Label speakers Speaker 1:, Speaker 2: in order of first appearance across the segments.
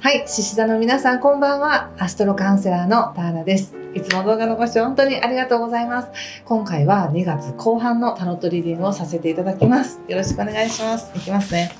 Speaker 1: はい、獅子座の皆さんこんばんは。アストロカウンセラーのターラです。いつも動画のご視聴本当にありがとうございます。今回は2月後半のタロットリーディングをさせていただきます。よろしくお願いします。いきますね。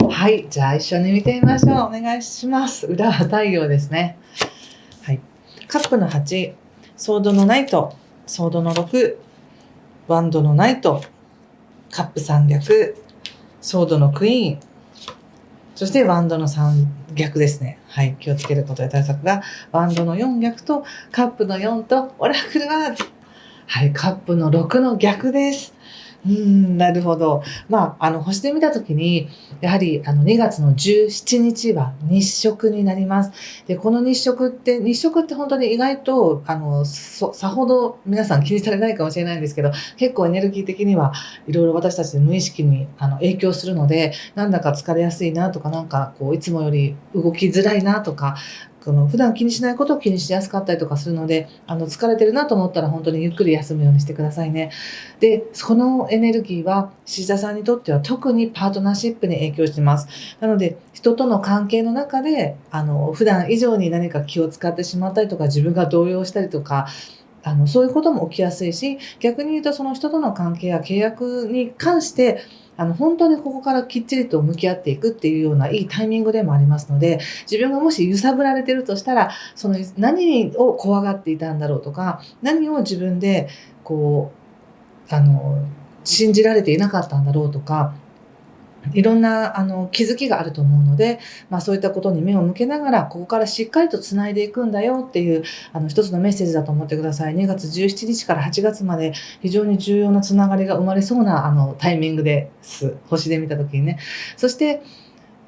Speaker 1: はい、じゃあ一緒に見てみましょう。お願いします。裏は太陽ですね。はい、カップの8、ソードのナイト、ソードの6、ワンドのナイト、カップ3逆、ソードのクイーン、そしてワンドの3逆ですね。はい、気をつけることや対策がワンドの4逆とカップの4とオラクルは、はい、カップの6の逆です。なるほど。星で見たときに、やはり2月の17日は日食になります。で、この日食って本当に意外と、さほど皆さん気にされないかもしれないんですけど、結構エネルギー的にはいろいろ私たち無意識に影響するので、なんだか疲れやすいなとか、なんかこう、いつもより動きづらいなとか、普段気にしないことを気にしやすかったりとかするので、疲れてるなと思ったら本当にゆっくり休むようにしてくださいね。で、このエネルギーは獅子座さんにとっては特にパートナーシップに影響します。なので、人との関係の中で、普段以上に何か気を使ってしまったりとか、自分が動揺したりとか、そういうことも起きやすいし、逆に言うとその人との関係や契約に関して、本当にここからきっちりと向き合っていくっていうようないいタイミングでもありますので、自分がもし揺さぶられてるとしたら、その何を怖がっていたんだろうとか、何を自分でこう、信じられていなかったんだろうとか、いろんな気づきがあると思うので、そういったことに目を向けながら、ここからしっかりとつないでいくんだよっていう一つのメッセージだと思ってください。2月17日から8月まで非常に重要なつながりが生まれそうなタイミングです。星で見た時にね。そして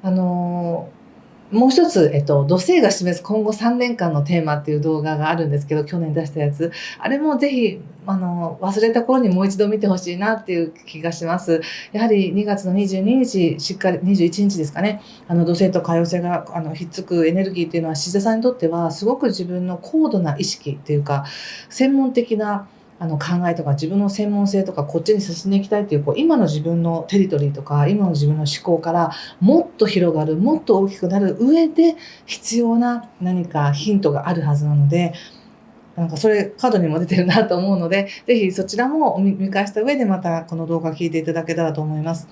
Speaker 1: もう一つ、土星が示す今後3年間のテーマっていう動画があるんですけど、去年出したやつ。あれもぜひ、忘れた頃にもう一度見てほしいなっていう気がします。やはり2月の22日、しっかり21日ですかね、土星と海王星がひっつくエネルギーっていうのは、獅子座さんにとってはすごく自分の高度な意識っていうか、専門的な考えとか自分の専門性とかこっちに進んでいきたいっていう、今の自分のテリトリーとか今の自分の思考からもっと広がる、もっと大きくなる上で必要な何かヒントがあるはずなので、なんかそれカードにも出てるなと思うので、ぜひそちらも見返した上でまたこの動画聞いていただけたらと思います。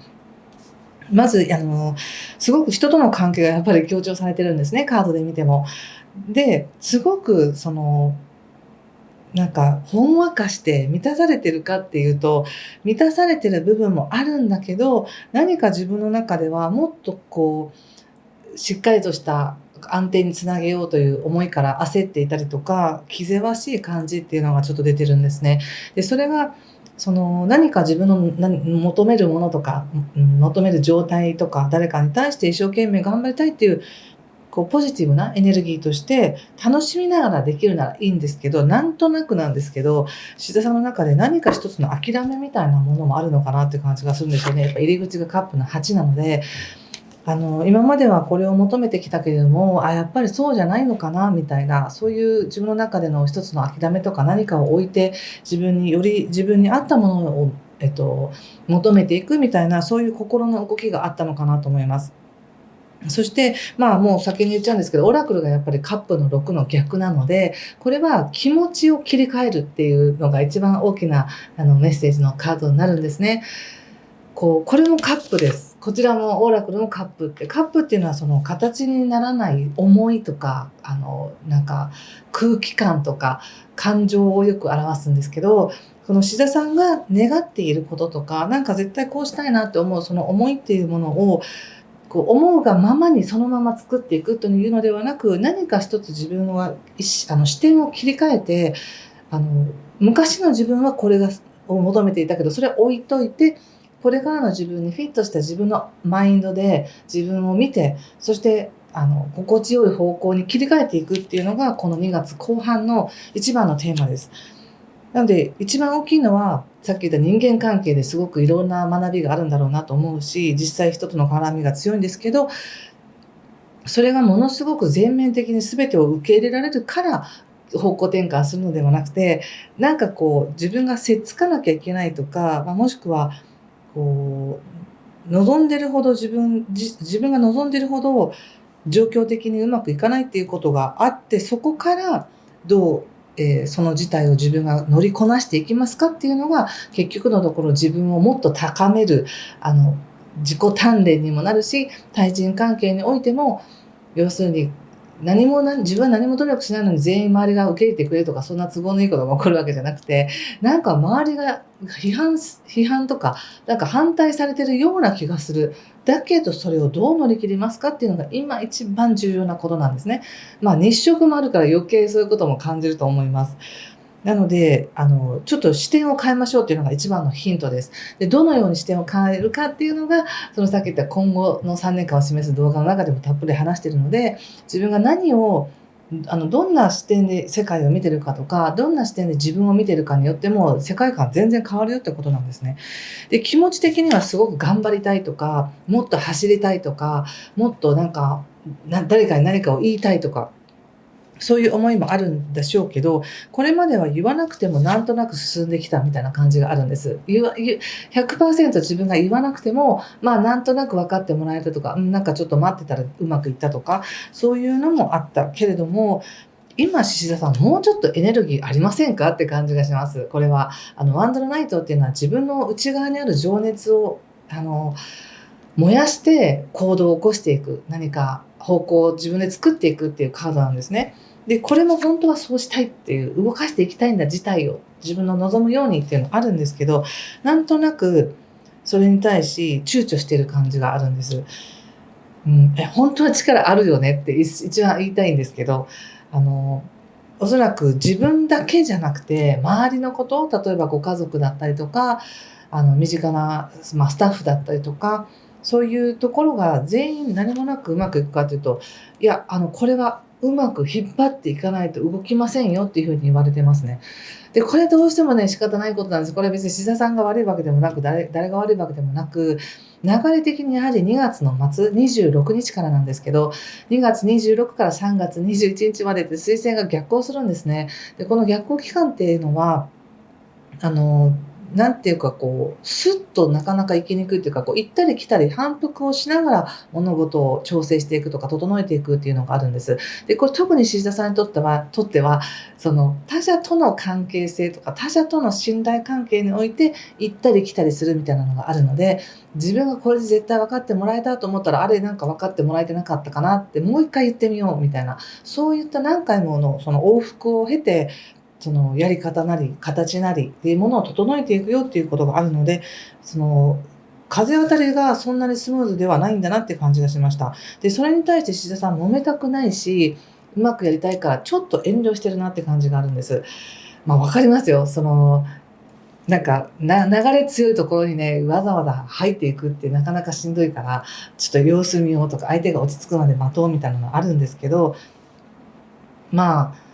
Speaker 1: まずすごく人との関係がやっぱり強調されてるんですね、カードで見ても。で、すごくなんか、ほんわかして満たされてるかっていうと、満たされてる部分もあるんだけど、何か自分の中ではもっとしっかりとした安定につなげようという思いから焦っていたりとか、気ぜわしい感じっていうのがちょっと出てるんですね。で、それが、何か自分の求めるものとか、求める状態とか、誰かに対して一生懸命頑張りたいっていうポジティブなエネルギーとして楽しみながらできるならいいんですけど、なんとなくなんですけど、志田さんの中で何か一つの諦めみたいなものもあるのかなっていう感じがするんですよね。やっぱ入り口がカップの8なので、今まではこれを求めてきたけれども、やっぱりそうじゃないのかなみたいな、そういう自分の中での一つの諦めとか何かを置いて、より自分に合ったものを、求めていくみたいな、そういう心の動きがあったのかなと思います。そして、もう先に言っちゃうんですけど、オラクルがやっぱりカップの6の逆なので、これは気持ちを切り替えるっていうのが一番大きなメッセージのカードになるんですね。これもカップです。こちらもオラクルもカップっていうのはその形にならない思いとか、なんか空気感とか感情をよく表すんですけど、この志田さんが願っていることとか、なんか絶対こうしたいなって思うその思いっていうものを思うがままにそのまま作っていくというのではなく、何か一つ自分は視点を切り替えて、昔の自分はこれを求めていたけど、それを置いといて、これからの自分にフィットした自分のマインドで自分を見て、そして心地よい方向に切り替えていくっていうのがこの2月後半の一番のテーマです。なので一番大きいのはさっき言った人間関係ですごくいろんな学びがあるんだろうなと思うし、実際人との絡みが強いんですけど、それがものすごく全面的に全てを受け入れられるから方向転換するのではなくて、なんかこう自分がせっつかなきゃいけないとか、もしくはこ望んでるほど自分が望んでるほど状況的にうまくいかないっていうことがあって、そこからどう、その事態を自分が乗りこなしていきますかっていうのが、結局のところ自分をもっと高める、自己鍛錬にもなるし、対人関係においても、要するに自分は何も努力しないのに全員周りが受け入れてくれるとか、そんな都合のいいことが起こるわけじゃなくて、なんか周りが批判とか、なんか反対されてるような気がする。だけどそれをどう乗り切りますかっていうのが今一番重要なことなんですね。日食もあるから余計そういうことも感じると思います。なので、ちょっと視点を変えましょうっていうのが一番のヒントです。で、どのように視点を変えるかっていうのが、そのさっき言った今後の3年間を示す動画の中でもたっぷり話しているので、自分が何を、どんな視点で世界を見てるかとか、どんな視点で自分を見てるかによっても、世界観全然変わるよってことなんですね。で、気持ち的にはすごく頑張りたいとか、もっと走りたいとか、もっとなんか、誰かに何かを言いたいとか、そういう思いもあるんでしょうけど、これまでは言わなくてもなんとなく進んできたみたいな感じがあるんです。100% 自分が言わなくても、なんとなく分かってもらえたとか、なんかちょっと待ってたらうまくいったとか、そういうのもあったけれども、今、獅子座さん、もうちょっとエネルギーありませんかって感じがします。これは、ワンダーナイトっていうのは自分の内側にある情熱を、燃やして行動を起こしていく、何か方向を自分で作っていくっていうカードなんですね。で、これも本当はそうしたいっていう、動かしていきたいんだ、事態を。自分の望むようにっていうのあるんですけど、なんとなくそれに対し躊躇している感じがあるんです。本当は力あるよねって一番言いたいんですけど、おそらく自分だけじゃなくて、周りのこと、例えばご家族だったりとか、身近な、スタッフだったりとか、そういうところが全員何もなくうまくいくかというと、いや、これはうまく引っ張っていかないと動きませんよっていうふうに言われてますね。で、これどうしてもね、仕方ないことなんです。これは別に志田さんが悪いわけでもなく、誰が悪いわけでもなく、流れ的にやはり2月の末、26日からなんですけど、2月26から3月21日までって彗星が逆行するんですね。で、この逆行期間っていうのは、あの、なんていうかスッとなかなか行きにくいっていうか、行ったり来たり反復をしながら物事を調整していくとか整えていくっていうのがあるんです。で、これ特に獅子座さんにとっては、その他者との関係性とか、他者との信頼関係において行ったり来たりするみたいなのがあるので、自分がこれで絶対分かってもらえたと思ったら、あれなんか分かってもらえてなかったかなってもう一回言ってみようみたいな、そういった何回ものその往復を経て、そのやり方なり形なりっていうものを整えていくよっていうことがあるので、その風当たりがそんなにスムーズではないんだなっていう感じがしました。で、それに対して志田さん揉めたくないし、うまくやりたいからちょっと遠慮してるなって感じがあるんです。わかりますよ。なんか、流れ強いところにね、わざわざ入っていくってなかなかしんどいから、ちょっと様子見ようとか、相手が落ち着くまで待とうみたいなのあるんですけど、まあ、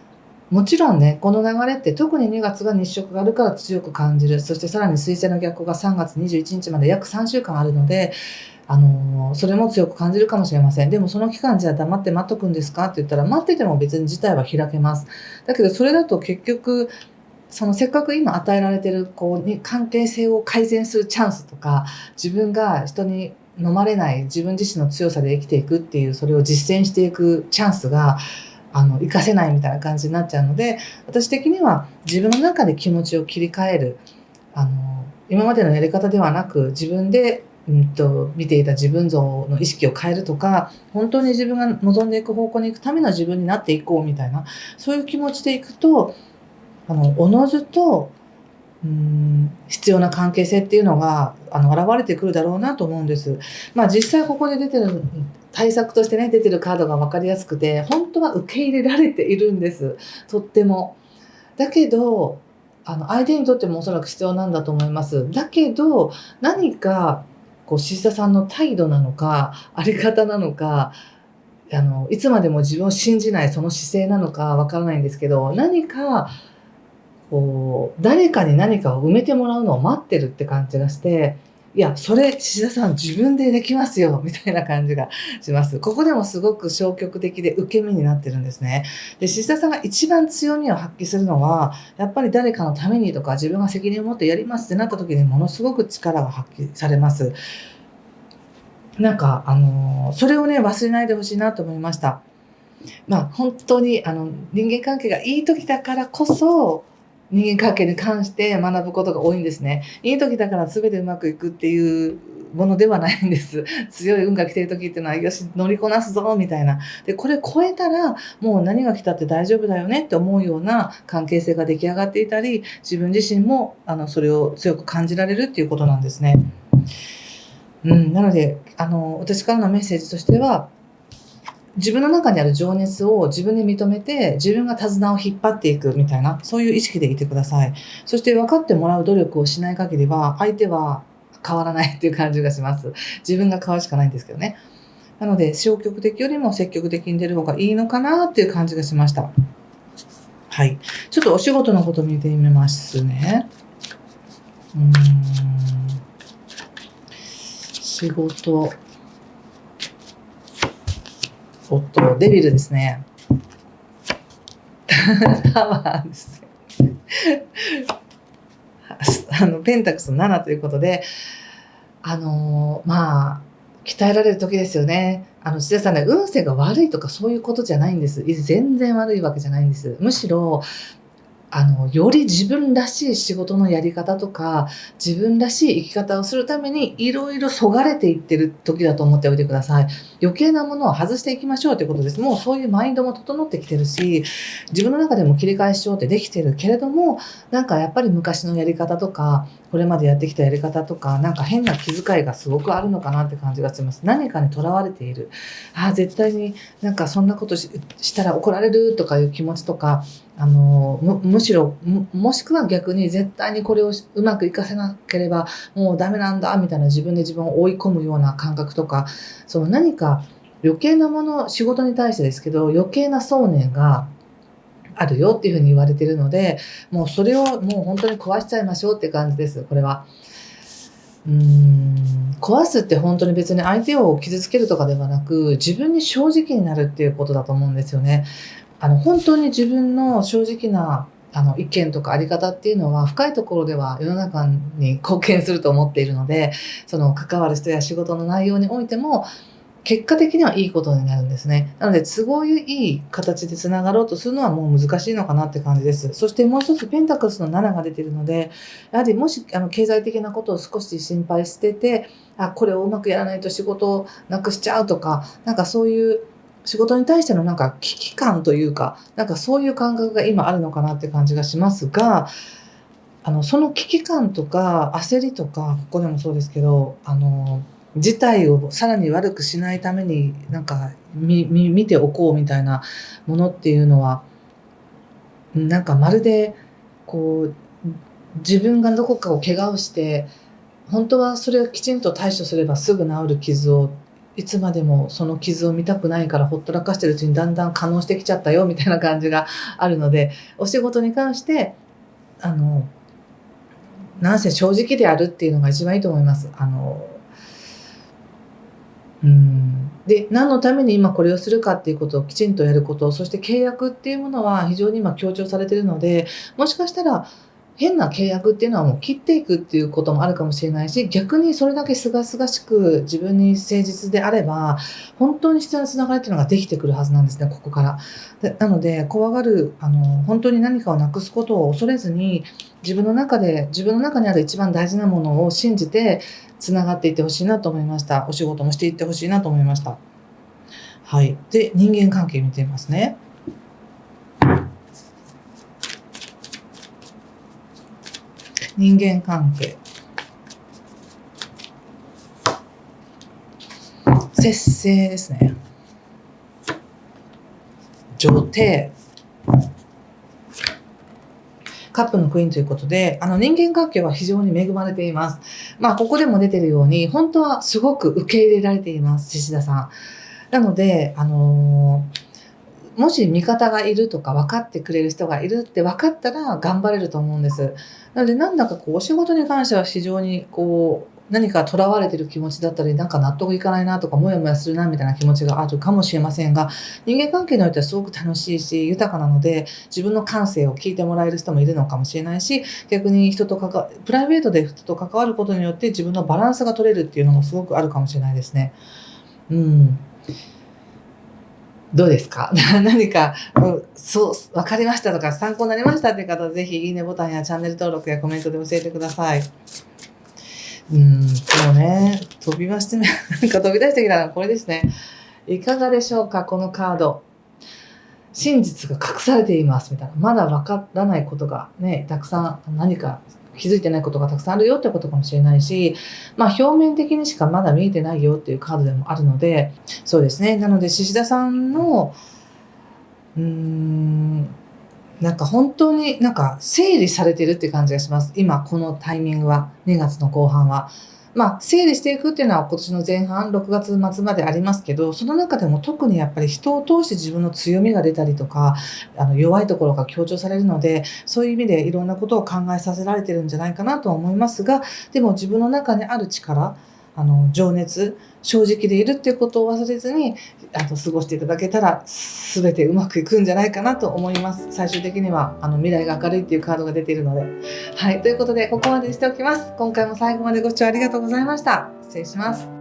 Speaker 1: もちろんね、この流れって特に2月が日食があるから強く感じる。そしてさらに彗星の逆行が3月21日まで約3週間あるので、それも強く感じるかもしれません。でもその期間じゃあ黙って待っとくんですかって言ったら、待ってても別に事態は開けます。だけどそれだと結局、せっかく今与えられてる関係性を改善するチャンスとか、自分が人に飲まれない自分自身の強さで生きていくっていう、それを実践していくチャンスが活かせないみたいな感じになっちゃうので、私的には自分の中で気持ちを切り替える、今までのやり方ではなく、自分で見ていた自分像の意識を変えるとか、本当に自分が望んでいく方向に行くための自分になっていこうみたいな、そういう気持ちでいくと、おのずと必要な関係性っていうのが現れてくるだろうなと思うんです。実際ここで出てる対策としてね、出てるカードが分かりやすくて、本当は受け入れられているんです。とっても。だけど、相手にとってもおそらく必要なんだと思います。だけど、何か獅子座さんの態度なのか、あり方なのか、いつまでも自分を信じないその姿勢なのかわからないんですけど、何か誰かに何かを埋めてもらうのを待ってるって感じがして、いや、それ獅子座さん自分でできますよみたいな感じがします。ここでもすごく消極的で受け身になってるんですね。で、獅子座さんが一番強みを発揮するのは、やっぱり誰かのためにとか自分が責任を持ってやりますってなった時にものすごく力が発揮されます。なんかそれをね、忘れないでほしいなと思いました。本当に人間関係がいい時だからこそ、人間関係に関して学ぶことが多いんですね。いい時だから全てうまくいくっていうものではないんです。強い運が来てる時っていうのは、よし、乗りこなすぞみたいな。で、これ超えたら、もう何が来たって大丈夫だよねって思うような関係性が出来上がっていたり、自分自身もそれを強く感じられるっていうことなんですね。なので、私からのメッセージとしては、自分の中にある情熱を自分で認めて、自分が手綱を引っ張っていくみたいな、そういう意識でいてください。そして分かってもらう努力をしない限りは、相手は変わらないっていう感じがします。自分が変わるしかないんですけどね。なので、消極的よりも積極的に出る方がいいのかなっていう感じがしました。はい。ちょっとお仕事のこと見てみますね。仕事。デビルですね。タワーですね。ペンタクスの7ということで、鍛えられる時ですよね。獅子座さんね、運勢が悪いとかそういうことじゃないんです。全然悪いわけじゃないんです。むしろ、より自分らしい仕事のやり方とか、自分らしい生き方をするために、いろいろそがれていってる時だと思っておいてください。余計なものを外していきましょうということです。もうそういうマインドも整ってきてるし、自分の中でも切り替えしようってできてるけれども、なんかやっぱり昔のやり方とか、これまでやってきたやり方とか、なんか変な気遣いがすごくあるのかなって感じがします。何かにとらわれている。絶対になんかそんなことしたら怒られるとかいう気持ちとか、むしろもしくは逆に絶対にこれをうまくいかせなければもうダメなんだみたいな自分で自分を追い込むような感覚とか、その何か余計なもの、仕事に対してですけど余計な想念があるよっていうふうに言われているので、もうそれをもう本当に壊しちゃいましょうって感じです。これは壊すって本当に別に相手を傷つけるとかではなく、自分に正直になるっていうことだと思うんですよね。本当に自分の正直な意見とかあり方っていうのは深いところでは世の中に貢献すると思っているので、その関わる人や仕事の内容においても結果的にはいいことになるんですね。なので都合いい形でつながろうとするのはもう難しいのかなって感じです。そしてもう一つペンタクルスの7が出ているので、やはりもし経済的なことを少し心配してて、これをうまくやらないと仕事をなくしちゃうとか、なんかそういう仕事に対してのなんか危機感というか、なんかそういう感覚が今あるのかなって感じがしますが、その危機感とか焦りとか、ここでもそうですけど、事態をさらに悪くしないために、なんか、見ておこうみたいなものっていうのは、なんかまるで、こう、自分がどこかを怪我をして、本当はそれをきちんと対処すればすぐ治る傷を、いつまでもその傷を見たくないからほったらかしてるうちにだんだん可能してきちゃったよみたいな感じがあるので、お仕事に関して、なんせ正直であるっていうのが一番いいと思います。で、何のために今これをするかっていうことをきちんとやること、そして契約っていうものは非常に今強調されているので、もしかしたら変な契約っていうのはもう切っていくっていうこともあるかもしれないし、逆にそれだけ清々しく自分に誠実であれば、本当に必要なつながりっていうのができてくるはずなんですね、ここから。なので、怖がる、本当に何かをなくすことを恐れずに、自分の中にある一番大事なものを信じてつながっていってほしいなと思いました。お仕事もしていってほしいなと思いました。はい。で、人間関係見てみますね。人間関係。節制ですね。女帝。カップのクイーンということで、人間関係は非常に恵まれています。ここでも出てるように、本当はすごく受け入れられています、獅子座さん。なので、もし味方がいるとか分かってくれる人がいるって分かったら頑張れると思うんです。なのでなんだかお仕事に関しては非常に何か囚われてる気持ちだったり、なんか納得いかないなとか、モヤモヤするなみたいな気持ちがあるかもしれませんが、人間関係においてはすごく楽しいし、豊かなので、自分の感性を聞いてもらえる人もいるのかもしれないし、逆にプライベートで人と関わることによって自分のバランスが取れるっていうのもすごくあるかもしれないですね。うん。どうですか？何か、そう、分かりましたとか、参考になりましたっていう方は、ぜひいいねボタンやチャンネル登録やコメントで教えてください。そうね、飛び出してみなんか飛び出してきたのはこれですね。いかがでしょうか、このカード。真実が隠されていますみたいな。まだわからないことがね、たくさん、何か気づいてないことがたくさんあるよってことかもしれないし、表面的にしかまだ見えてないよっていうカードでもあるので、そうですね。なので、獅子田さんの、うーん、なんか本当になんか整理されてるって感じがします。今このタイミングは、2月の後半は。整理していくっていうのは今年の前半、6月末までありますけど、その中でも特にやっぱり人を通して自分の強みが出たりとか、弱いところが強調されるので、そういう意味でいろんなことを考えさせられてるんじゃないかなとは思いますが、でも自分の中にある力、情熱、正直でいるっていうことを忘れずに、過ごしていただけたら、全てうまくいくんじゃないかなと思います。最終的には、未来が明るいっていうカードが出ているので。はい、ということで、ここまでにしておきます。今回も最後までご視聴ありがとうございました。失礼します。